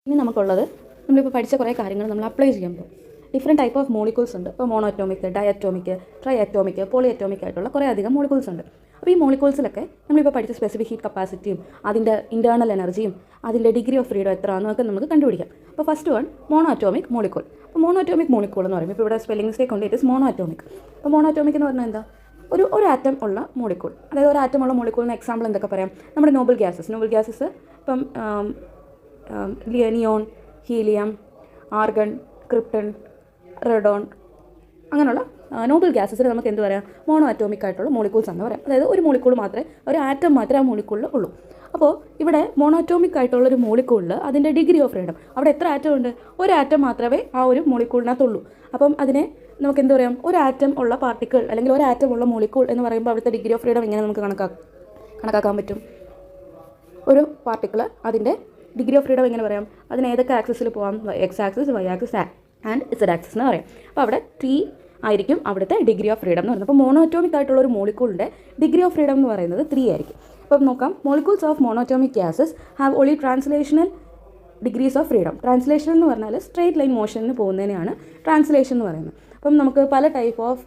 ഇനി നമുക്കുള്ളത് നമ്മളിപ്പോൾ പഠിച്ച കുറേ കാര്യങ്ങൾ നമ്മൾ അപ്ലൈ ചെയ്യുമ്പോൾ ഡിഫറെൻറ്റ് ടൈപ്പ് ഓഫ് മോളിക്യൂൾസ് ഉണ്ട്. ഇപ്പോൾ mono atomic, di atomic, tri atomic, poly atomic ആയിട്ടുള്ള കുറേ അധികം മോളിക്യൂൾസ് ഉണ്ട്. അപ്പോൾ ഈ മോളിക്യൂൾസിലൊക്കെ നമ്മളിപ്പോൾ പഠിച്ച സ്പെസിഫിക് ഹീറ്റ് കപ്പാസിറ്റിയും അതിൻ്റെ ഇൻറ്റേർണൽ എനർജിയും അതിൻ്റെ ഡിഗ്രി ഓഫ് ഫ്രീഡം എത്രയാണെന്നൊക്കെ നമുക്ക് കണ്ടുപിടിക്കാം. അപ്പോൾ first one mono atomic molecule. അപ്പോൾ മോണോ അറ്റോമിക് മോളിക്യൂൾ എന്ന് പറയുമ്പോൾ ഇപ്പോൾ ഇവിടെ സ്പെല്ലിംഗ് മിസ്റ്റേക്ക് കൊണ്ട് ഇറ്റ് ഇസ് മോണോ അറ്റോമിക്. അപ്പോൾ മോണോ അറ്റോമിക് എന്ന് പറഞ്ഞാൽ എന്താ? ഒരു ആറ്റം ഉള്ള മോളിക്യൂൾ. അതായത് ഒരു ആറ്റം ഉള്ള മോളിക്യൂളിന് എക്സാമ്പിൾ എന്തൊക്കെ പറയാം? നമ്മുടെ നോബൽ ഗ്യാസസ് ഇപ്പം നിയോൺ, ഹീലിയം, ആർഗൺ, ക്രിപ്റ്റൺ, റെഡോൺ അങ്ങനെയുള്ള നോബൽ ഗ്യാസസിന് നമുക്ക് എന്ത് പറയാം? മോണോ അറ്റോമിക് ആയിട്ടുള്ള മോളിക്യൂൾസ് എന്ന് പറയാം. അതായത് ഒരു മോളിക്യൂൾ മാത്രമേ, ഒരു ആറ്റം മാത്രമേ ആ മോളിക്യൂളിൽ ഉള്ളൂ. അപ്പോൾ ഇവിടെ മോണോ അറ്റോമിക് ആയിട്ടുള്ളൊരു മോളിക്യൂളിൽ അതിൻ്റെ ഡിഗ്രി ഓഫ് ഫ്രീഡം, അവിടെ എത്ര ആറ്റം ഉണ്ട്? ഒരു ആറ്റം മാത്രമേ ആ ഒരു മോളിക്യൂളിനകത്തുള്ളൂ. അപ്പം അതിനെ നമുക്ക് എന്ത് പറയാം? ഒരു ആറ്റം ഉള്ള പാർട്ടിക്കിൾ അല്ലെങ്കിൽ ഒരു ആറ്റം ഉള്ള മോളിക്യൂൾ എന്ന് പറയുമ്പോൾ അവിടുത്തെ ഡിഗ്രി ഓഫ് ഫ്രീഡം എങ്ങനെ നമുക്ക് കണക്കാക്കാൻ പറ്റും? ഒരു പാർട്ടിക്കിൾ അതിൻ്റെ ഡിഗ്രി ഓഫ് ഫ്രീഡം എങ്ങനെ പറയാം? അതിന് ഏതൊക്കെ ആക്സിസിൽ പോകാം? X axis, Y axis and Z axis എന്ന് പറയാം. അപ്പോൾ അവിടെ ടി ആയിരിക്കും അവിടുത്തെ ഡിഗ്രി ഓഫ് ഫ്രീഡം എന്ന് പറയുന്നത്. അപ്പോൾ മോണോ അറ്റോമിക് ആയിട്ടുള്ള ഒരു മോളിക്യൂളിൻ്റെ ഡിഗ്രി ഓഫ് ഫ്രീഡം എന്ന് പറയുന്നത് 3 ആയിരിക്കും. അപ്പം നോക്കാം, molecules of mono atomic gases have only translational degrees of freedom. Translation എന്ന് പറഞ്ഞാൽ സ്ട്രെയിറ്റ് ലൈൻ മോഷനിന് പോകുന്നതിനെയാണ് ട്രാൻസ്ലേഷൻ എന്ന് പറയുന്നത്. അപ്പം നമുക്ക് പല ടൈപ്പ് ഓഫ്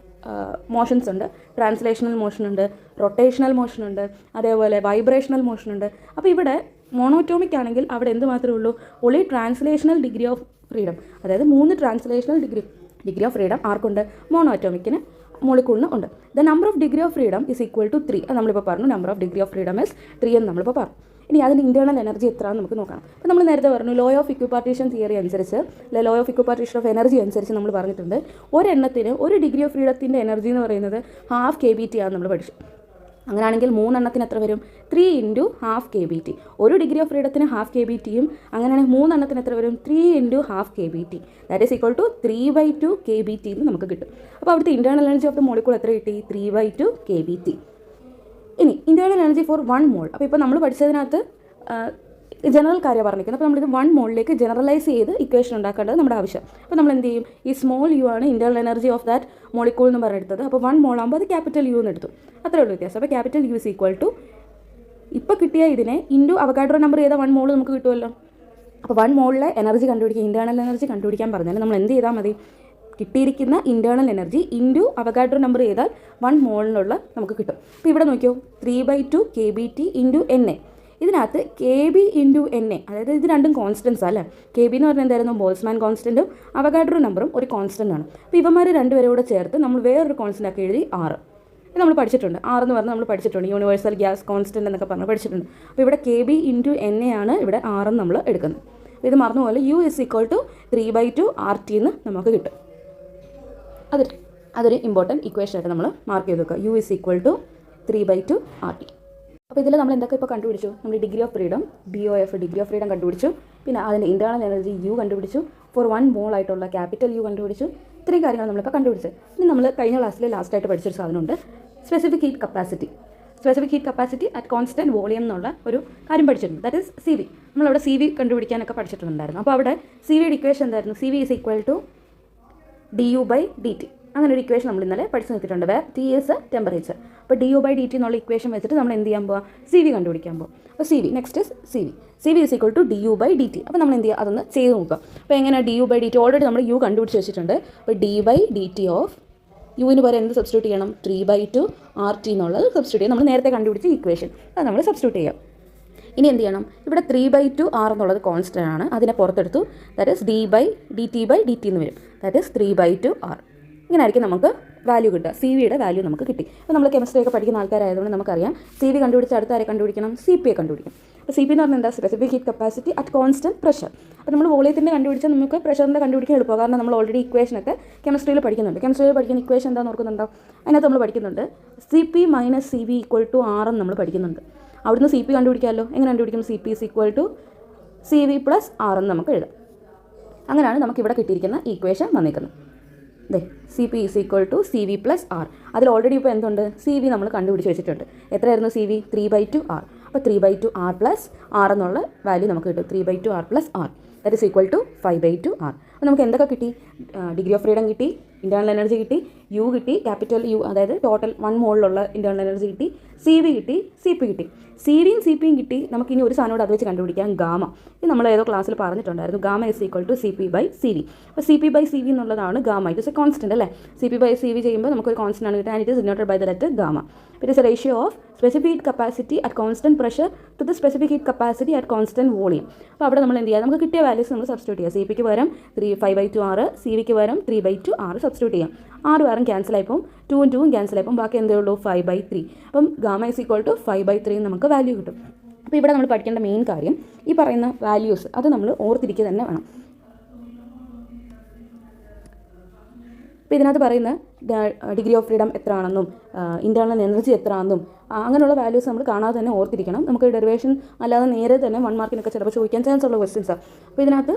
മോഷൻസ് ഉണ്ട്. ട്രാൻസ്ലേഷണൽ മോഷൻ ഉണ്ട്, റൊട്ടേഷണൽ മോഷൻ ഉണ്ട്, അതേപോലെ വൈബ്രേഷണൽ മോഷൻ ഉണ്ട്. അപ്പോൾ ഇവിടെ മോണോറ്റോമിക് ആണെങ്കിൽ അവിടെ എന്ത് മാത്രമേ ഉള്ളൂ? ഒളി ട്രാൻസ്ലേഷണൽ ഡിഗ്രി ഓഫ് ഫ്രീഡം. അതായത് 3 ട്രാൻസ്ലേഷണൽ ഡിഗ്രി ഓഫ് ഫ്രീഡം ആർക്കുണ്ട്? മോണോ അറ്റോമിക്കിന്, മോളിക്യൂളിന് ഉണ്ട്. The number of degree of freedom is equal to 3. അത് നമ്മളിപ്പോൾ പറഞ്ഞു. Number of degree of freedom is 3 എന്ന് നമ്മളിപ്പോൾ പറഞ്ഞു. ഇനി അതിൻ്റെ ഇൻറ്റേർണൽ എനർജി എത്രയാണെന്ന് നമുക്ക് നോക്കണം. അപ്പോൾ നമ്മൾ നേരത്തെ പറഞ്ഞു ലോ ഓഫ് ഇക്വിപാർട്ടീഷൻ തിയറി അനുസരിച്ച്, ലോ ഓഫ് ഇക്വിപാർട്ടീഷൻ ഓഫ് എനർജി അനുസരിച്ച് നമ്മൾ പറഞ്ഞിട്ടുണ്ട് ഒരെണ്ണത്തിന് ഒരു ഡിഗ്രി ഓഫ് ഫ്രീഡത്തിൻ്റെ എനർജി എന്ന് പറയുന്നത് ½ kBT ആണ് നമ്മൾ പഠിച്ചു. അങ്ങനെയാണെങ്കിൽ 3 എണ്ണത്തിന് എത്ര വരും? 3 × ½ kBT. ഒരു ഡിഗ്രി ഓഫ് ഫ്രീഡത്തിന് ½ kBTയും അങ്ങനെയാണെങ്കിൽ 3 എണ്ണത്തിന് എത്ര വരും? 3 × ½ kBT. That is equal to 3/2 kBT എന്ന് നമുക്ക് കിട്ടും. അപ്പോൾ അവിടുത്തെ internal energy of the molecule എത്ര കിട്ടി? 3/2 kBT. ഇനി ഇൻറ്റേർണൽ എനർജി ഫോർ 1 മോൾ. അപ്പോൾ ഇപ്പോൾ നമ്മൾ പഠിച്ചതിനകത്ത് ജനറൽ കാര്യം പറഞ്ഞിരിക്കുന്നത്. അപ്പോൾ നമ്മളിത് 1 മോളിലേക്ക് ജനറലൈസ് ചെയ്ത് ഇക്വേഷൻ ഉണ്ടാക്കേണ്ടത് നമ്മുടെ ആവശ്യം. അപ്പോൾ നമ്മൾ എന്ത് ചെയ്യും? ഈ സ്മോൾ യു ആണ് internal energy of that molecule എന്ന് പറഞ്ഞെടുത്തത്. അപ്പോൾ 1 മോൾ ആകുമ്പോൾ അത് ക്യാപിറ്റൽ യു എന്ന് എടുത്തു. അത്രേ ഉള്ളൂ വ്യത്യാസം. അപ്പോൾ capital U is equal to ഇപ്പോൾ കിട്ടിയ ഇതിനെ ഇൻറ്റു അവഗാഡ്രോ നമ്പർ ചെയ്താൽ 1 മോൾ നമുക്ക് കിട്ടുമല്ലോ. അപ്പോൾ 1 മോളിലെ എനർജി കണ്ടുപിടിക്കുക, ഇൻറ്റേർണൽ എനർജി കണ്ടുപിടിക്കാൻ പറഞ്ഞാൽ നമ്മൾ എന്ത് ചെയ്താൽ മതി? കിട്ടിയിരിക്കുന്ന internal energy into Avogadro number ചെയ്താൽ 1 മോളിനുള്ള നമുക്ക് കിട്ടും. അപ്പോൾ ഇവിടെ നോക്കിയോ, 3/2 kBT ഇൻറ്റു NA. ഇതിനകത്ത് KB ഇൻറ്റു NA, അതായത് ഇത് രണ്ടും കോൺസ്റ്റൻസ് അല്ലേ. KB എന്ന് പറഞ്ഞാൽ എന്തായിരുന്നു? ബോൾസ്മാൻ കോൺസ്റ്റൻറ്റും അവഗാഡ്രോ നമ്പറും ഒരു കോൺസ്റ്റൻ്റ് ആണ്. അപ്പോൾ ഇവന്മാർ രണ്ടുപേരും കൂടെ ചേർത്ത് നമ്മൾ വേറൊരു കോൺസ്റ്റൻ്റ് ആക്കി എഴുതി 6. ഇത് നമ്മൾ പഠിച്ചിട്ടുണ്ട്. 6 എന്ന് പറഞ്ഞാൽ നമ്മൾ പഠിച്ചിട്ടുണ്ട്. യൂണിവേഴ്സൽ ഗ്യാസ് കോൺസ്റ്റൻ്റ് എന്നൊക്കെ പറഞ്ഞ് പഠിച്ചിട്ടുണ്ട്. അപ്പോൾ ഇവിടെ KB ഇൻറ്റു NA ആണ് ഇവിടെ 6 നമ്മൾ എടുക്കുന്നത്. ഇത് മറന്നുപോലെ U is equal to 3/2 RT എന്ന് നമുക്ക് കിട്ടും. അതൊരു ഇമ്പോർട്ടൻറ്റ് ഇക്വേഷൻ ആയിട്ട് നമ്മൾ മാർക്ക് ചെയ്ത് വെക്കുക. U is equal to 3/2 RT. അപ്പോൾ ഇതിൽ നമ്മൾ എന്തൊക്കെ ഇപ്പോൾ കണ്ടുപിടിച്ചു? നമ്മൾ degree of freedom DOF, degree of freedom കണ്ടുപിടിച്ചു. പിന്നെ അതിൻ്റെ ഇൻറ്റേർണൽ എനർജി U കണ്ടുപിടിച്ചു. ഫോർ 1 മോൾ ആയിട്ടുള്ള ക്യാപിറ്റൽ U കണ്ടുപിടിച്ചു. ഇത്രയും കാര്യങ്ങൾ നമ്മളിപ്പോൾ കണ്ടുപിടിച്ചത്. ഇനി നമ്മൾ കഴിഞ്ഞ ക്ലാസ്സിൽ ലാസ്റ്റായിട്ട് പഠിച്ചൊരു സാധനമുണ്ട്, specific heat capacity. Specific heat capacity at constant volume എന്നുള്ള ഒരു കാര്യം പഠിച്ചിട്ടുണ്ട്. That is CV. നമ്മളവിടെ CV കണ്ടുപിടിക്കാനൊക്കെ പഠിച്ചിട്ടുണ്ടായിരുന്നു. അപ്പോൾ അവിടെ CVയുടെ ഇക്വേഷൻ എന്തായിരുന്നു? CV is equal to du/dt. അങ്ങനെ ഒരു ഇക്വേഷൻ നമ്മൾ ഇന്നലെ പഠിച്ചു നിർത്തിയിട്ടുണ്ട്. Where T is temperature. അപ്പോൾ du/dt എന്നുള്ള ഇക്വേഷൻ വെച്ചിട്ട് നമ്മൾ എന്ത് ചെയ്യാൻ പോവാം? CV കണ്ടുപിടിക്കാൻ പോകും. അപ്പോൾ next is CV is equal to du/dt. അപ്പോൾ നമ്മൾ എന്ത് ചെയ്യുക? അതൊന്ന് ചെയ്ത് നോക്കുക. അപ്പോൾ എങ്ങനെയാണ് du/dt? ഓൾറെഡി നമ്മൾ U കണ്ടുപിടിച്ച് വെച്ചിട്ടുണ്ട്. അപ്പോൾ d/dt ഓഫ് യുവിന് പകരം എന്ത് സബ്സ്റ്റിറ്റ്യൂട്ട് ചെയ്യണം? 3/2 RT എന്നുള്ളത് സബ്സ്റ്റിറ്റ്യൂട്ട് ചെയ്യും. നമ്മൾ നേരത്തെ കണ്ടുപിടിച്ച ഇക്വേഷൻ അത് നമ്മൾ സബ്സ്റ്റിറ്റ്യൂട്ട് ചെയ്യാം. ഇനി എന്ത് ചെയ്യണം? ഇവിടെ 3/2 R എന്നുള്ളത് കോൺസ്റ്റൻ്റ് ആണ്. അതിനെ പുറത്തെടുത്തു. ദാറ്റ് ഈസ് dt/dt എന്ന് വരും. That is 3/2 R. ഇങ്ങനെ ആയിരിക്കും നമുക്ക് വാല്യൂ കിട്ടുക. CVയുടെ വാല്യൂ നമുക്ക് കിട്ടി. അപ്പോൾ നമ്മൾ കെമിസ്ട്രി ഒക്കെ പഠിക്കുന്ന ആൾക്കാരായതുകൊണ്ട് നമുക്കറിയാം CV കണ്ടുപിടിച്ച അടുത്ത ആരെ കണ്ടുപിടിക്കണം? CP കണ്ടുപിടിക്കണം. അപ്പോൾ CP എന്ന് പറഞ്ഞാൽ എന്താ? Specific heat capacity at constant pressure. അപ്പോൾ നമ്മൾ വോളിയത്തിൻ്റെ കണ്ടുപിടിച്ചാൽ നമുക്ക് പ്രഷറിൻ്റെ കണ്ടുപിടിക്കാൻ എളുപ്പമാണ്. കാരണം നമ്മൾ ഓൾറെഡി ഇക്വേഷനൊക്കെ കെമിസ്ട്രിയിൽ പഠിക്കുന്നുണ്ട്. കെമിസ്ട്രിയിൽ പഠിക്കുന്ന ഇക്വേഷൻ എന്താണെന്ന് ഓർക്കുന്നുണ്ടോ? അതിനകത്ത് നമ്മൾ പഠിക്കുന്നുണ്ട് CP - CV = R എന്ന് നമ്മൾ പഠിക്കുന്നുണ്ട്. അവിടുന്ന് CP കണ്ടുപിടിക്കാമല്ലോ. എങ്ങനെ കണ്ടുപിടിക്കും? CP is equal to CV + R എന്ന് നമുക്ക് എഴുതാം. അങ്ങനെയാണ് നമുക്കിവിടെ കിട്ടിയിരിക്കുന്ന ഇക്വേഷൻ വന്നിരിക്കുന്നത്. CP is equal to CV + R. അതിൽ ഓൾറെഡി ഇപ്പോൾ എന്തുണ്ട്? CV നമ്മൾ കണ്ടുപിടിച്ച് വെച്ചിട്ടുണ്ട്. എത്രയായിരുന്നു CV? 3/2 R. അപ്പോൾ 3/2 R + R എന്നുള്ള വാല്യൂ നമുക്ക് കിട്ടും. 3/2 R + R. That is equal to 5/2 R. അപ്പോൾ നമുക്ക് എന്തൊക്കെ കിട്ടി? ഡിഗ്രി ഓഫ് ഫ്രീഡം കിട്ടി, ഇൻറ്റേർണൽ എനർജി കിട്ടി, യു കിട്ടി, ക്യാപിറ്റൽ യു, അതായത് ടോട്ടൽ 1 മോളിലുള്ള ഇൻറ്റേർണൽ എനർജി കിട്ടി, CV കിട്ടി, CP കിട്ടി. CVയും CPയും കിട്ടി. നമുക്കിനി ഒരു സാധനോട് അത് വെച്ച് കണ്ടുപിടിക്കാം, ഗാമ. ഇത് നമ്മൾ ഏതോ ക്ലാസ്സിൽ പറഞ്ഞിട്ടുണ്ടായിരുന്നു. Gamma =CP/CV. അപ്പോൾ CP/CV എന്നുള്ളതാണ് gamma. It is a constant അല്ലേ. CP/CV ചെയ്യുമ്പോൾ നമുക്കൊരു കോൺസ്റ്റന്റ് ആണ് കിട്ടുക. And it is denoted by the letter gamma. It is a ratio of specific heat capacity at constant pressure to the specific heat capacity at constant volume. അപ്പോൾ അവിടെ നമ്മൾ എന്ത് ചെയ്യുക, നമുക്ക് കിട്ടിയ വാല്യൂസ് നമ്മൾ സബ്സ്റ്റിറ്റ്യൂട്ട് ചെയ്യുക. CPക്ക് പകരം 5/2 R, CVക്ക് പകരം 3/2 R സബ്സ്റ്റിറ്റ്യൂട്ട് ചെയ്യാം. 6 ക്യാൻസൽ ആയിപ്പോൾ 2 ഉം 2 ഉം ക്യാൻസൽ ആയിപ്പോൾ ബാക്കി എന്തേ ഉള്ളൂ, 5/3. അപ്പം ഗാമ =5/3 നമുക്ക് വാല്യൂ കിട്ടും. അപ്പോൾ ഇവിടെ നമ്മൾ പഠിക്കേണ്ട മെയിൻ കാര്യം ഈ പറയുന്ന വാല്യൂസ് അത് നമ്മൾ ഓർത്തിരിക്കുക തന്നെ വേണം. അപ്പോൾ ഇതിനകത്ത് പറയുന്ന ഡിഗ്രി ഓഫ് ഫ്രീഡം എത്ര ആണെന്നും ഇൻറ്റേർണൽ എനർജി എത്ര ആണെന്നും അങ്ങനെയുള്ള വാല്യൂസ് നമ്മൾ കാണാതെ തന്നെ ഓർത്തിരിക്കണം. നമുക്ക് ഡെറിവേഷൻ അല്ലാതെ നേരെ തന്നെ 1 മാർക്കിനൊക്കെ ചിലപ്പോൾ ചോദിക്കാൻ ചാൻസ് ഉള്ള ക്വസ്റ്റ്യൻസാണ്. അപ്പോൾ ഇതിനകത്ത്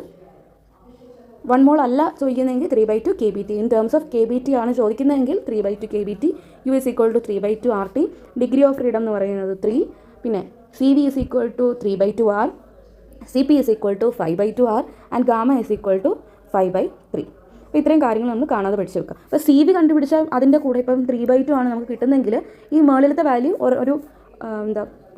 1 മോൾ അല്ല ചോദിക്കുന്നതെങ്കിൽ 3/2 kBT. In terms of KBT ആണ് ചോദിക്കുന്നതെങ്കിൽ 3/2 kBT. U = 3/2 RT. Degree of freedom എന്ന് പറയുന്നത് 3. പിന്നെ CV = 3/2 R, CP = 5/2 R and gamma = 5/3. അപ്പോൾ ഇത്രയും കാര്യങ്ങൾ നമ്മൾ കാണാതെ പഠിച്ചു വെക്കുക. അപ്പോൾ CV കണ്ടുപിടിച്ചാൽ അതിൻ്റെ കൂടെ ഇപ്പം 3/2 ആണ് നമുക്ക് കിട്ടുന്നതെങ്കിൽ ഈ മേളിലത്തെ വാല്യൂ ഒരു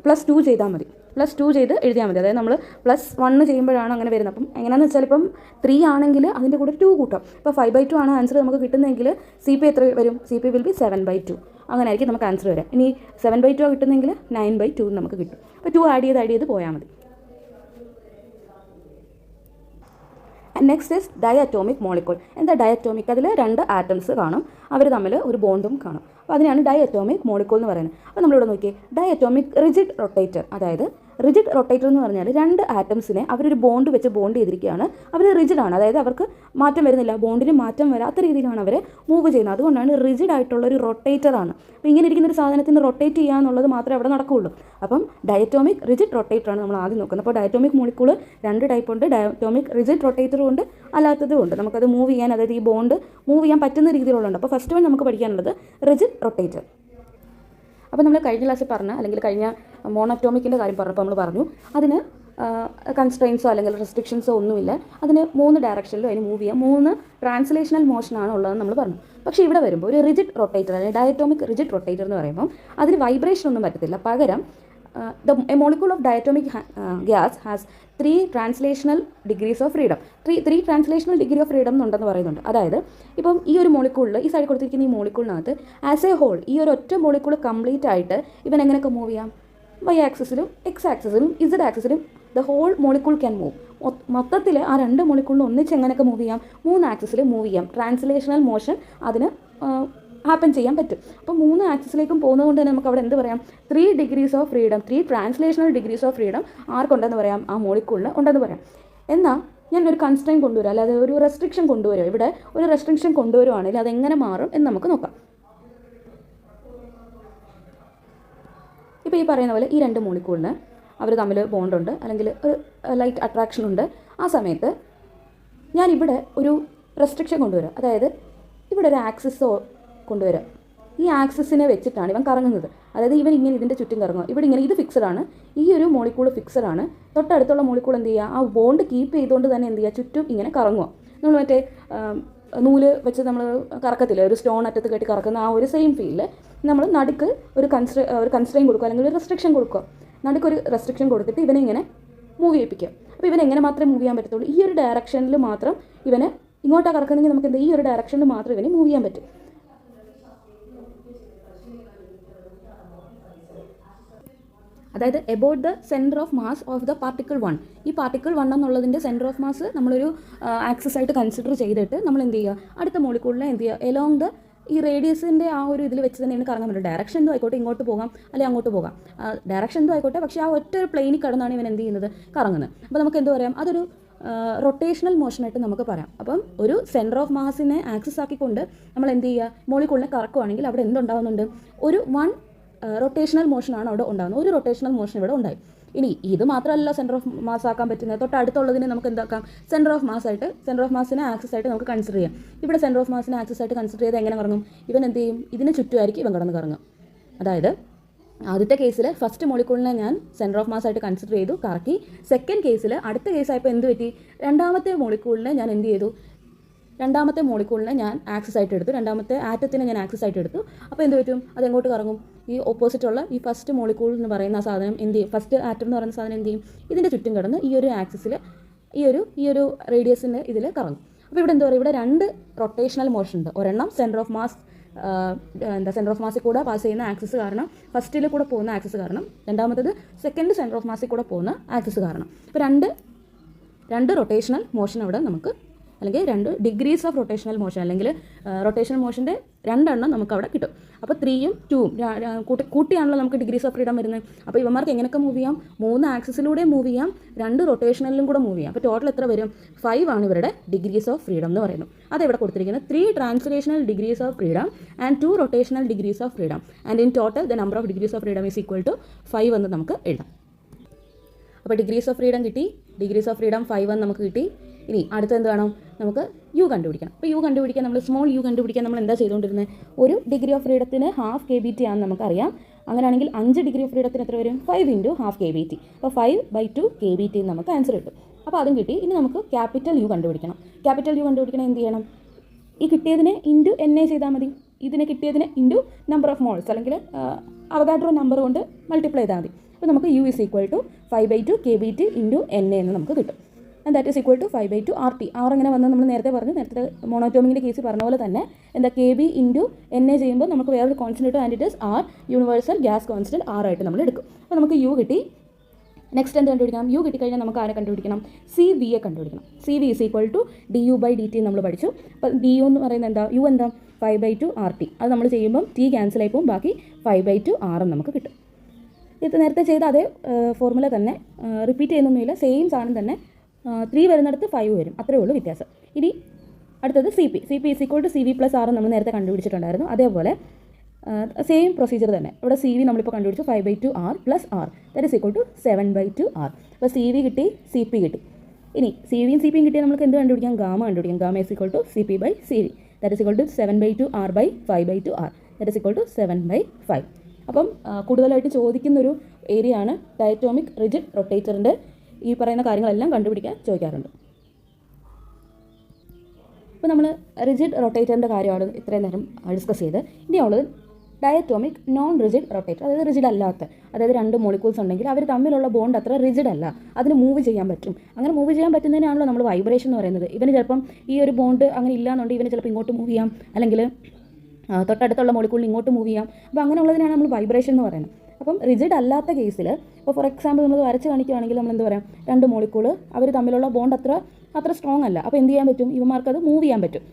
+2 ചെയ്താൽ മതി. +2 ചെയ്ത് എഴുതിയാൽ മതി. അതായത് നമ്മൾ +1 ചെയ്യുമ്പോഴാണ് അങ്ങനെ വരുന്നത്. അപ്പം എങ്ങനെയാണെന്ന് വെച്ചാൽ ഇപ്പം 3 ആണെങ്കിൽ അതിൻ്റെ കൂടെ 2 കൂട്ടാം. ഇപ്പോൾ 5/2 ആണ് ആൻസർ നമുക്ക് കിട്ടുന്നതെങ്കിൽ CP എത്ര വരും, CP will be 7/2. അങ്ങനെ ആയിരിക്കും നമുക്ക് ആൻസർ വരാം. ഇനി 7/2 കിട്ടുന്നെങ്കിൽ 9/2 നമുക്ക് കിട്ടും. അപ്പോൾ 2 ആഡ് ചെയ്ത് പോയാൽ മതി. Next is diatomic molecule. എന്താ ഡയറ്റോമിക്? അതിൽ 2 ആറ്റംസ് കാണും, അവർ തമ്മിൽ ഒരു ബോണ്ടും കാണും. അപ്പോൾ അതിനാണ് ഡയറ്റോമിക് മോളിക്യൂൾ എന്ന് പറയുന്നത്. അപ്പോൾ നമ്മളിവിടെ നോക്കിയേ, ഡയറ്റോമിക് റിജിഡ് റൊട്ടേറ്റർ. അതായത് റിജിഡ് റൊട്ടേറ്റർ എന്ന് പറഞ്ഞാൽ 2 ആറ്റംസിനെ അവരൊരു ബോണ്ട് വെച്ച് ബോണ്ട് ചെയ്തിരിക്കുകയാണ്. അവർ റിജിഡാണ്, അതായത് അവർക്ക് മാറ്റം വരുന്നില്ല, ബോണ്ടിന് മാറ്റം വരാത്ത രീതിയിലാണ് അവരെ മൂവ് ചെയ്യുന്നത്. അതുകൊണ്ടാണ് റിജിഡ് ആയിട്ടുള്ളൊരു റൊട്ടേറ്ററാണ്. അപ്പോൾ ഇങ്ങനെ ഇരിക്കുന്ന ഒരു സാധനത്തിന് റൊട്ടേറ്റ് ചെയ്യുക എന്നുള്ളത് മാത്രമേ അവിടെ നടക്കുകയുള്ളൂ. അപ്പം ഡയറ്റോമിക് റിജിഡ് റൊട്ടേറ്ററാണ് നമ്മൾ ആദ്യം നോക്കുന്നത്. അപ്പോൾ ഡയറ്റോമിക് മോളിക്യൂൾ 2 ടൈപ്പ് ഉണ്ട്. ഡയറ്റോമിക് റിജിഡ് റൊട്ടേറ്ററും ഉണ്ട്, അല്ലാത്തതും ഉണ്ട്. നമുക്കത് മൂവ് ചെയ്യാൻ, അതായത് ഈ ബോണ്ട് മൂവ് ചെയ്യാൻ പറ്റുന്ന രീതിയിലുള്ളതുണ്ട്. അപ്പോൾ ഫസ്റ്റ് വൺ നമുക്ക് പഠിക്കാനുള്ളത് റിജിഡ് റൊട്ടേറ്റർ. അപ്പോൾ നമ്മൾ കഴിഞ്ഞ ക്ലാസ്സിൽ പറഞ്ഞ, അല്ലെങ്കിൽ കഴിഞ്ഞ മോണോറ്റോമിക്കിൻ്റെ കാര്യം പറഞ്ഞപ്പോൾ നമ്മൾ പറഞ്ഞു അതിന് കൺസ്ട്രെയിൻസോ അല്ലെങ്കിൽ റെസ്ട്രിക്ഷൻസോ ഒന്നുമില്ല. അതിന് 3 ഡയറക്ഷനിലും അതിന് മൂവ് ചെയ്യാം. 3 ട്രാൻസ്ലേഷണൽ മോഷനാണ് ഉള്ളതെന്ന് നമ്മൾ പറഞ്ഞു. പക്ഷേ ഇവിടെ വരുമ്പോൾ ഒരു റിജിഡ് റൊട്ടേറ്റർ, അല്ലെങ്കിൽ ഡയറ്റോമിക് റിജിഡ് റൊട്ടേറ്റർ എന്ന് പറയുമ്പോൾ അതിന് വൈബ്രേഷൻ ഒന്നും പറ്റത്തില്ല. പകരം a molecule of diatomic gas has 3 translational degrees of freedom. 3 translational degree of freedom എന്നുണ്ടെന്ന് പറയുന്നുണ്ട്. അതായത് ഇപ്പം ഈ ഒരു മോളിക്യൂളിൽ, ഈ സൈഡിൽ കൊടുത്തിരിക്കുന്ന ഈ മോളിക്യൂളിനകത്ത് ആസ് എ ഹോൾ ഈ ഒരു ഒറ്റ മോളിക്യൂൾ കംപ്ലീറ്റ് ആയിട്ട് ഇവൻ എങ്ങനെയൊക്കെ മൂവ് ചെയ്യാം, Y ആക്സിസിലും X ആക്സിസിലും Z ആക്സിസിലും the whole molecule can move. മൊത്തത്തിൽ ആ 2 മോളിക്യൂളിൽ ഒന്നിച്ച് എങ്ങനെയൊക്കെ മൂവ് ചെയ്യാം, 3 ആക്സിസിൽ മൂവ് ചെയ്യാം. ട്രാൻസ്ലേഷണൽ മോഷൻ അതിന് ഹാപ്പൻ ചെയ്യാൻ പറ്റും. അപ്പോൾ 3 ആക്സിസിലേക്കും പോകുന്നതുകൊണ്ട് തന്നെ നമുക്ക് അവിടെ എന്ത് പറയാം, 3 degrees of freedom, 3 translational degrees of freedom ആർക്കുണ്ടെന്ന് പറയാം, ആ മോളിക്യൂളിന് ഉണ്ടെന്ന് പറയാം. എന്നാൽ ഞാനൊരു കൺസ്ട്രെയിൻ കൊണ്ടുവരാം, അല്ലാതെ ഒരു റെസ്ട്രിക്ഷൻ കൊണ്ടുവരും. ഇവിടെ ഒരു റെസ്ട്രിക്ഷൻ കൊണ്ടുവരുവാണെങ്കിൽ അതെങ്ങനെ മാറും എന്ന് നമുക്ക് നോക്കാം. ഇപ്പോൾ ഈ പറയുന്ന പോലെ ഈ 2 മോളിക്യൂളിന് അവർ തമ്മിൽ ബോണ്ടുണ്ട്, അല്ലെങ്കിൽ ഒരു ലൈറ്റ് അട്രാക്ഷൻ ഉണ്ട്. ആ സമയത്ത് ഞാനിവിടെ ഒരു റെസ്ട്രിക്ഷൻ കൊണ്ടുവരാം. അതായത് ഇവിടെ ഒരു ആക്സിസ് കൊണ്ടുവരാം. ഈ ആക്സിസിനെ വെച്ചിട്ടാണ് ഇവൻ കറങ്ങുന്നത്. അതായത് ഇവൻ ഇങ്ങനെ ഇതിൻ്റെ ചുറ്റും കറങ്ങുക. ഇവിടെ ഇങ്ങനെ ഇത് ഫിക്സഡ് ആണ്, ഈ ഒരു മോളിക്യൂൾ ഫിക്സഡ് ആണ്. തൊട്ടടുത്തുള്ള മോളിക്യൂൾ എന്ത് ചെയ്യുക, ആ ബോണ്ട് കീപ്പ് ചെയ്തുകൊണ്ട് തന്നെ എന്ത് ചെയ്യുക, ചുറ്റും ഇങ്ങനെ കറങ്ങുക. നമ്മൾ മറ്റേ നൂല് വെച്ച് നമ്മൾ കറക്കത്തില്ല, ഒരു സ്റ്റോൺ അറ്റത്ത് കെട്ടി കറക്കുന്ന ആ ഒരു സെയിം ഫീലിൽ നമ്മൾ നടുക്ക് ഒരു കൺസ്ട്രെയിൻ കൊടുക്കുക, അല്ലെങ്കിൽ ഒരു റെസ്ട്രിക്ഷൻ കൊടുക്കുക. നടുക്കൊരു റെസ്ട്രിക്ഷൻ കൊടുത്തിട്ട് ഇവനെ ഇങ്ങനെ മൂവ് ചെയ്യിപ്പിക്കുക. അപ്പോൾ ഇവൻ എങ്ങനെ മാത്രമേ മൂവ് ചെയ്യാൻ പറ്റത്തുള്ളൂ, ഈ ഒരു ഡയറക്ഷനിൽ മാത്രം ഇവനെ, ഇങ്ങോട്ടാണ് കറക്കുന്നെങ്കിൽ നമുക്ക് എന്താ, ഈ ഒരു ഡയറക്ഷനിൽ മാത്രം ഇവനെ മൂവ് ചെയ്യാൻ പറ്റും. അതായത് about the centre of mass of the particle 1. ഈ പാർട്ടിക്കിൾ 1 എന്നുള്ളതിൻ്റെ സെൻറ്റർ ഓഫ് മാസ് നമ്മളൊരു ആക്സിസ് ആയിട്ട് കൺസിഡർ ചെയ്തിട്ട് നമ്മൾ എന്ത് ചെയ്യുക, അടുത്ത മോളിക്യൂളിനെ എന്ത് ചെയ്യുക, എലോങ് ദ ഈ റേഡിയസിൻ്റെ ആ ഒരു ഇതിൽ വെച്ച് തന്നെ കറങ്ങാൻ പറ്റും. ഡയറക്ഷൻ എന്തോ ആയിക്കോട്ടെ, ഇങ്ങോട്ട് പോകാം അല്ലെങ്കിൽ അങ്ങോട്ട് പോകാം, ഡയറക്ഷൻ എന്തോ ആയിക്കോട്ടെ, പക്ഷേ ആ ഒറ്റ ഒരു പ്ലെയിനിൽ കടന്നാണ് ഇവൻ എന്ത് ചെയ്യുന്നത്, കറങ്ങുന്നത്. അപ്പോൾ നമുക്ക് എന്ത് പറയാം, അതൊരു റൊട്ടേഷണൽ മോഷനായിട്ട് നമുക്ക് പറയാം. അപ്പം ഒരു സെൻറ്റർ ഓഫ് മാസിനെ ആക്സിസ് ആക്കിക്കൊണ്ട് നമ്മൾ എന്ത് ചെയ്യുക, മോളിക്യൂളിനെ കറക്കുവാണെങ്കിൽ അവിടെ എന്തുണ്ടാകുന്നുണ്ട്, ഒരു 1 റൊട്ടേഷണൽ മോഷനാണ് അവിടെ ഉണ്ടാകുന്നത്. ഒരു റൊട്ടേഷണൽ മോഷൻ ഇവിടെ ഉണ്ടായി. ഇനി ഇത് മാത്രമല്ല സെൻറ്റർ ഓഫ് മാസ് ആക്കാൻ പറ്റുന്നത്, തൊട്ടടുത്തുള്ളതിനെ നമുക്ക് എന്താക്കാം, സെൻറ്റർ ഓഫ് മാസിനെ ആക്സിസ് ആയിട്ട് നമുക്ക് കൺസിഡർ ചെയ്യാം. ഇവിടെ സെൻറ്റർ ഓഫ് മാസിനെ ആക്സിസ് ആയിട്ട് കൺസിഡർ ചെയ്ത് എങ്ങനെ കറങ്ങും, ഇവൻ എന്ത് ചെയ്യും, ഇതിന് ചുറ്റുമായിരിക്കും ഇവൻ കടന്ന് കറങ്ങും. അതായത് ആദ്യത്തെ കേസിൽ ഫസ്റ്റ് മോളിക്യൂളിനെ ഞാൻ സെൻറ്റർ ഓഫ് മാസ് ആയിട്ട് കൺസിഡർ ചെയ്തു, കറക്കി. സെക്കൻഡ് കേസിൽ, അടുത്ത കേസായപ്പോൾ എന്ത് പറ്റി, രണ്ടാമത്തെ മോളിക്യൂളിനെ ഞാൻ എന്ത് ചെയ്തു, രണ്ടാമത്തെ മോളിക്യൂളിനെ ഞാൻ ആക്സസ് ആയിട്ട് എടുത്തു, രണ്ടാമത്തെ ആറ്റത്തിനെ ഞാൻ ആക്സസ് ആയിട്ട് എടുത്തു. അപ്പോൾ എന്ത് പറ്റും, അതെങ്ങോട്ട് കറങ്ങും, ഈ ഓപ്പോസിറ്റുള്ള ഈ ഫസ്റ്റ് മോളിക്യൂൾ എന്ന് പറയുന്ന സാധനം എന്ത് ചെയ്യും, ഫസ്റ്റ് ആറ്റം എന്ന് പറയുന്ന സാധനം എന്ത് ചെയ്യും, ഇതിൻ്റെ ചുറ്റും കിടന്ന് ഈ ഒരു ആക്സിസിൽ ഈ ഒരു റേഡിയസിൻ്റെ ഇതിൽ കറങ്ങും. അപ്പോൾ ഇവിടെ എന്താ പറയുക, ഇവിടെ 2 റൊട്ടേഷണൽ മോഷൻ ഉണ്ട്. ഒരെണ്ണം centre of mass centre of മാസിൽ കൂടെ പാസ് ചെയ്യുന്ന ആക്സിസ് കാരണം, ഫസ്റ്റിൽ കൂടെ പോകുന്ന ആക്സിസ് കാരണം, രണ്ടാമത്തേത് സെക്കൻഡ് സെൻറ്റർ ഓഫ് മാസിൽ കൂടെ പോകുന്ന ആക്സിസ് കാരണം. ഇപ്പോൾ രണ്ട് റൊട്ടേഷണൽ മോഷൻ അവിടെ നമുക്ക്, അല്ലെങ്കിൽ 2 ഡിഗ്രീസ് ഓഫ് റൊട്ടേഷണൽ മോഷൻ, അല്ലെങ്കിൽ റൊട്ടേഷണൽ മോഷൻ്റെ 2 എണ്ണം നമുക്ക് അവിടെ കിട്ടും. അപ്പോൾ 3ഉം 2ഉം കൂട്ടിയാണല്ലോ നമുക്ക് ഡിഗ്രീസ് ഓഫ് ഫ്രീഡം വരുന്നത്. അപ്പോൾ ഇവന്മാർക്ക് എങ്ങനെയൊക്കെ മൂവ് ചെയ്യാം, 3 ആക്സിസിലൂടെ മൂവ് ചെയ്യാം, 2 റൊട്ടേഷണലിലും കൂടെ മൂവ് ചെയ്യാം. അപ്പോൾ ടോട്ടൽ എത്ര വരും, 5 ആണ് ഇവരുടെ ഡിഗ്രീസ് ഓഫ് ഫ്രീഡം എന്ന് പറയുന്നത്. അതെവിടെ കൊടുത്തിരിക്കുന്നത്, 3 translational degrees of freedom and 2 rotational degrees of freedom and in total the number of degrees of freedom is equal to 5 എന്ന് നമുക്ക് എഴുതാം. അപ്പോൾ ഡിഗ്രീസ് ഓഫ് ഫ്രീഡം കിട്ടി, ഡിഗ്രീസ് ഓഫ് ഫ്രീഡം 5 എന്ന് നമുക്ക് കിട്ടി. ഇനി അടുത്ത എന്ത് വേണം, നമുക്ക് യു കണ്ടുപിടിക്കണം. അപ്പോൾ യു കണ്ടുപിടിക്കാൻ നമ്മൾ സ്മോൾ യു കണ്ടുപിടിക്കാൻ നമ്മൾ എന്താ ചെയ്തുകൊണ്ടിരുന്നത്, ഒരു ഡിഗ്രി ഓഫ് ഫ്രീഡത്തിന് ½ kBt ആണെന്ന് നമുക്കറിയാം. അങ്ങനെയാണെങ്കിൽ 5 ഡിഗ്രി ഓഫ് ഫ്രീഡത്തിന് എത്ര വരും, 5 × ½ kBt. അപ്പോൾ 5/2 kBt നമുക്ക് ആൻസർ കിട്ടും. അപ്പോൾ അതും കിട്ടി. ഇനി നമുക്ക് ക്യാപിറ്റൽ യു കണ്ടുപിടിക്കണം. ക്യാപിറ്റൽ യു കണ്ടുപിടിക്കണം എന്ത് ചെയ്യണം, ഈ കിട്ടിയതിനെ ഇൻറ്റു NA ചെയ്താൽ മതി. ഇതിനെ കിട്ടിയതിനെ ഇൻറ്റു നമ്പർ ഓഫ് മോൾസ്, അല്ലെങ്കിൽ അവഗാഡ്രോ നമ്പർ കൊണ്ട് മൾട്ടിപ്ലൈ ചെയ്താൽ മതി. അപ്പോൾ നമുക്ക് U = 5/2 kBt × NA എന്ന് നമുക്ക് കിട്ടും. And that is equal to 5/2 RT. R എങ്ങനെ വന്നത് നമ്മൾ നേരത്തെ നേരത്തെ മോണോറ്റോമിക്കിൻ്റെ കേസ് പറഞ്ഞ പോലെ തന്നെ എന്താ KB × NA ചെയ്യുമ്പോൾ നമുക്ക് വേറൊരു കോൺസ്റ്റൻറ്റ് കിട്ടും. And it is R, universal gas constant R ആയിട്ട് നമ്മൾ എടുക്കും. അപ്പോൾ നമുക്ക് U കിട്ടി. നെക്സ്റ്റ് എന്ത് കണ്ടുപിടിക്കണം, U കിട്ടിക്കഴിഞ്ഞാൽ നമുക്ക് ആരെ കണ്ടുപിടിക്കണം, CV യെ കണ്ടുപിടിക്കണം. CV = du/dt നമ്മൾ പഠിച്ചു. അപ്പോൾ du എന്ന് പറയുന്നത് എന്താ, U എന്താ 5/2 RT. അത് നമ്മൾ ചെയ്യുമ്പം T ക്യാൻസൽ ആയി പോകും, ബാക്കി 5/2 R നമുക്ക് കിട്ടും. ഇത് നേരത്തെ ചെയ്ത അതേ ഫോർമുല തന്നെ, റിപ്പീറ്റ് ചെയ്യുന്നൊന്നുമില്ല, സെയിം സാധനം തന്നെ. 3 വരുന്നിടത്ത് 5 വരും, അത്രയേ ഉള്ളൂ വ്യത്യാസം. ഇനി അടുത്തത് CP = CV + R നമ്മൾ നേരത്തെ കണ്ടുപിടിച്ചിട്ടുണ്ടായിരുന്നു. അതേപോലെ സെയിം പ്രൊസീജിയർ തന്നെ. ഇവിടെ CV നമ്മളിപ്പോൾ കണ്ടുപിടിച്ചു 5/2 R + R, that is equal to 7/2 R. അപ്പോൾ CV കിട്ടി, CP കിട്ടി. ഇനി CVയും CPയും കിട്ടിയാൽ നമുക്ക് എന്ത് കണ്ടുപിടിക്കാം, ഗാമ കണ്ടുപിടിക്കാം. Gamma = CP/CV, that is equal to 7/2 R/5/2 R, that is equal to 7/5. അപ്പം കൂടുതലായിട്ട് ചോദിക്കുന്നൊരു ഏരിയ ആണ് ഡയറ്റോമിക് റിജിഡ് റൊട്ടേറ്ററിൻ്റെ ഈ പറയുന്ന കാര്യങ്ങളെല്ലാം കണ്ടുപിടിക്കാൻ ചോദിക്കാറുണ്ട്. അപ്പോൾ നമ്മൾ റിജിഡ് റൊട്ടേറ്ററിൻ്റെ കാര്യമാണ് ഇത്രയും നേരം ഡിസ്കസ് ചെയ്ത്. ഇനിയുള്ളത് ഡയറ്റോമിക് നോൺ റിജിഡ് റൊട്ടേറ്റർ, അതായത് റിജിഡ് അല്ലാത്ത, അതായത് 2 മോളിക്യൂൾസ് ഉണ്ടെങ്കിൽ അവർ തമ്മിലുള്ള ബോണ്ട് അത്ര റിജിഡ് അല്ല, അതിന് മൂവ് ചെയ്യാൻ പറ്റും. അങ്ങനെ മൂവ് ചെയ്യാൻ പറ്റുന്നതിനാണല്ലോ നമ്മൾ വൈബ്രേഷൻ എന്ന് പറയുന്നത്. ഇവന് ചിലപ്പം ഈ ഒരു ബോണ്ട് അങ്ങനെ ഇല്ലാന്നുണ്ടെങ്കിൽ ഇവന് ചിലപ്പോൾ ഇങ്ങോട്ട് മൂവ് ചെയ്യാം, അല്ലെങ്കിൽ തൊട്ടടുത്തുള്ള മോളിക്യൂളിൽ ഇങ്ങോട്ട് മൂവ് ചെയ്യാം. അപ്പോൾ അങ്ങനെയുള്ളതിനാണ് നമ്മൾ വൈബ്രേഷൻ എന്ന് പറയുന്നത്. അപ്പം റിജിഡ് അല്ലാത്ത കേസിൽ, ഇപ്പോൾ ഫോർ എക്സാമ്പിൾ നമ്മൾ വരച്ച് കാണിക്കുകയാണെങ്കിൽ നമ്മൾ എന്താ പറയുക, 2 മോളിക്യൂൾ അവർ തമ്മിലുള്ള ബോണ്ട് അത്ര സ്ട്രോങ് അല്ല. അപ്പോൾ എന്ത് ചെയ്യാൻ പറ്റും, ഇവന്മാർക്ക് അത് മൂവ് ചെയ്യാൻ പറ്റും.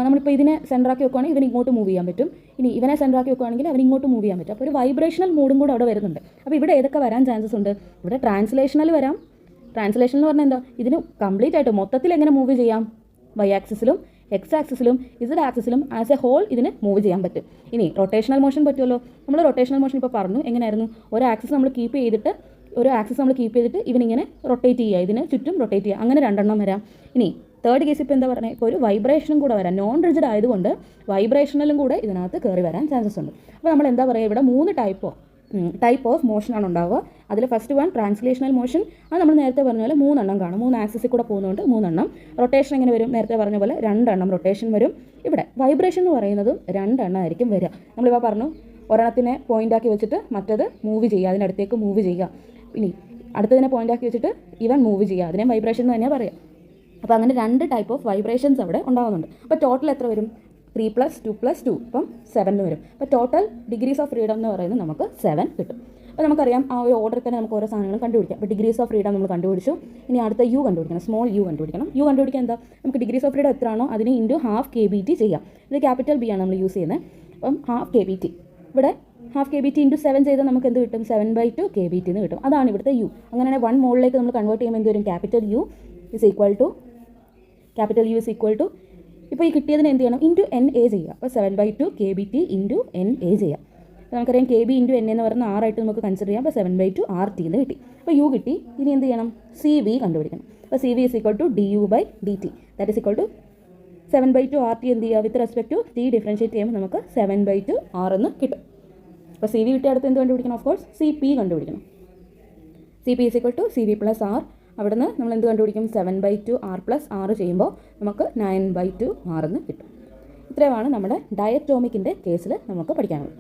നമ്മളിപ്പോൾ ഇതിനെ സെൻറ്ററാക്കി വെക്കുകയാണെങ്കിൽ ഇവന് ഇങ്ങോട്ട് മൂവ് ചെയ്യാൻ പറ്റും, ഇനി ഇവനെ സെൻറ്ററാക്കി വെക്കുകയാണെങ്കിൽ അവന് ഇങ്ങോട്ട് മൂവ് ചെയ്യാൻ പറ്റും. അപ്പോൾ ഒരു വൈബ്രേഷണൽ മൂഡും കൂടെ അവിടെ വരുന്നുണ്ട്. അപ്പോൾ ഇവിടെ ഏതൊക്കെ വരാൻ ചാൻസസ് ഉണ്ട്, ഇവിടെ ട്രാൻസ്ലേഷണൽ വരാം. ട്രാൻസ്ലേഷൻ എന്ന് പറഞ്ഞാൽ എന്താ, ഇതിന് കംപ്ലീറ്റ് ആയിട്ട് മൊത്തത്തിൽ എങ്ങനെ മൂവ് ചെയ്യാം, Y ആക്സിസിലും X ആക്സിസിലും Z ആക്സിസിലും ആസ് എ ഹോൾ ഇതിന് മൂവ് ചെയ്യാൻ പറ്റും. ഇനി റൊട്ടേഷണൽ മോഷൻ പറ്റുമല്ലോ. നമ്മൾ റൊട്ടേഷണൽ മോഷൻ ഇപ്പോൾ പറഞ്ഞു, എങ്ങനെയായിരുന്നു, ഒരു ആക്സിസ് നമ്മൾ കീപ്പ് ചെയ്തിട്ട് ഇവനിങ്ങനെ റൊട്ടേറ്റ് ചെയ്യുക, ഇതിന് ചുറ്റും റൊട്ടേറ്റ് ചെയ്യുക, അങ്ങനെ 2 എണ്ണം വരാം. ഇനി തേർഡ് കേസ് ഇപ്പോൾ എന്താ പറയുക, ഇപ്പോൾ ഒരു വൈബ്രേഷനും കൂടെ വരാം. നോൺ റിജിഡ് ആയതുകൊണ്ട് വൈബ്രേഷണലും കൂടെ ഇതിനകത്ത് കയറി വരാൻ ചാൻസസ് ഉണ്ട്. അപ്പോൾ നമ്മൾ എന്താ പറയുക, ഇവിടെ 3 ടൈപ്പ് ഓഫ് മോഷനാണ് ഉണ്ടാവുക. അതിൽ ഫസ്റ്റ് വൺ ട്രാൻസ്ലേഷണൽ മോഷൻ, അത് നമ്മൾ നേരത്തെ പറഞ്ഞ പോലെ 3 എണ്ണം കാണും. 3 ആക്സിസിൽ കൂടെ പോകുന്നതുകൊണ്ട് 3 എണ്ണം. റൊട്ടേഷൻ എങ്ങനെ വരും, നേരത്തെ പറഞ്ഞ പോലെ 2 എണ്ണം റൊട്ടേഷൻ വരും. ഇവിടെ വൈബ്രേഷൻ എന്ന് പറയുന്നതും 2 എണ്ണം ആയിരിക്കും വരിക. നമ്മളിപ്പോൾ പറഞ്ഞു, ഒരെണ്ണത്തിനെ പോയിൻ്റാക്കി വെച്ചിട്ട് മറ്റത് മൂവ് ചെയ്യുക, അതിനടുത്തേക്ക് മൂവ് ചെയ്യുക. ഇനി അടുത്തതിനെ പോയിൻ്റാക്കി വെച്ചിട്ട് ഇവൻ മൂവ് ചെയ്യുക, അതിനെ വൈബ്രേഷൻ എന്ന് തന്നെയാണ് പറയുക. അപ്പോൾ അങ്ങനെ 2 ടൈപ്പ് ഓഫ് വൈബ്രേഷൻസ് അവിടെ ഉണ്ടാകുന്നുണ്ട്. അപ്പോൾ ടോട്ടൽ എത്ര വരും, 3 + 2 + 2 അപ്പം 7 വരും. അപ്പോൾ ടോട്ടൽ ഡിഗ്രീസ് ഓഫ് ഫ്രീഡം എന്ന് പറയുന്നത് നമുക്ക് 7 കിട്ടും. അപ്പോൾ നമുക്കറിയാം ആ ഒരു ഓർഡറിൽ തന്നെ നമുക്ക് ഓരോ സാധനങ്ങളും കണ്ടുപിടിക്കാം. അപ്പോൾ ഡിഗ്രീസ് ഓഫ് ഫ്രീഡം നമ്മൾ കണ്ടുപിടിച്ചു. ഇനി അടുത്ത യു കണ്ടുപിടിക്കണം, സ്മോൾ യു കണ്ടുപിടിക്കണം. യു കണ്ടുപിടിക്കാൻ എന്താ, നമുക്ക് ഡിഗ്രീസ് ഓഫ് ഫ്രീഡം എത്രയാണോ അതിന് ഇൻറ്റു ½ kBt ചെയ്യാം. ഇത് ക്യാപിറ്റൽ B ആണ് നമ്മൾ യൂസ് ചെയ്യുന്നത്. അപ്പം ½ kBt, ഇവിടെ ½ kBt × 7 ചെയ്താൽ നമുക്ക് എന്ത് കിട്ടും, 7/2 kBt എന്ന് കിട്ടും. അതാണ് ഇവിടുത്തെ യു. അങ്ങനെ 1 മോളിലേക്ക് നമ്മൾ കൺവേർട്ട് ചെയ്യുമ്പോൾ എന്ത് വരും, capital U is equal to ഇപ്പോൾ ഈ കിട്ടിയതിന് എന്ത് ചെയ്യണം, ഇൻറ്റു NA ചെയ്യുക. അപ്പോൾ 7/2 kBt × NA ചെയ്യാം. അപ്പോൾ നമുക്കറിയാം KB × NA എന്ന് പറയുന്ന 6 ആയിട്ട് നമുക്ക് കൺസിഡർ ചെയ്യാം. അപ്പോൾ 7/2 RT എന്ന് കിട്ടി. അപ്പോൾ U കിട്ടി. ഇനി എന്ത് ചെയ്യണം, CV കണ്ടുപിടിക്കണം. അപ്പോൾ CV = du/dt, that is equal to 7/2 RT എന്ത് ചെയ്യുക, with respect to T differentiate ചെയ്യുമ്പോൾ നമുക്ക് 7/2 R എന്ന് കിട്ടും. അപ്പോൾ CV കിട്ടിയ അടുത്ത് എന്ത് കണ്ടുപിടിക്കണം, ഓഫ് കോഴ്സ് CP കണ്ടുപിടിക്കണം. CP = CV + R. അവിടുന്ന് നമ്മൾ എന്ത് കണ്ടുപിടിക്കും? 7/2 R+6 ചെയ്യുമ്പോൾ നമുക്ക് 9/2 R എന്ന് കിട്ടും. ഇത്രയുമാണ് നമ്മുടെ ഡയറ്റോമിക്കിൻ്റെ കേസിൽ നമുക്ക് പഠിക്കാനുള്ളത്.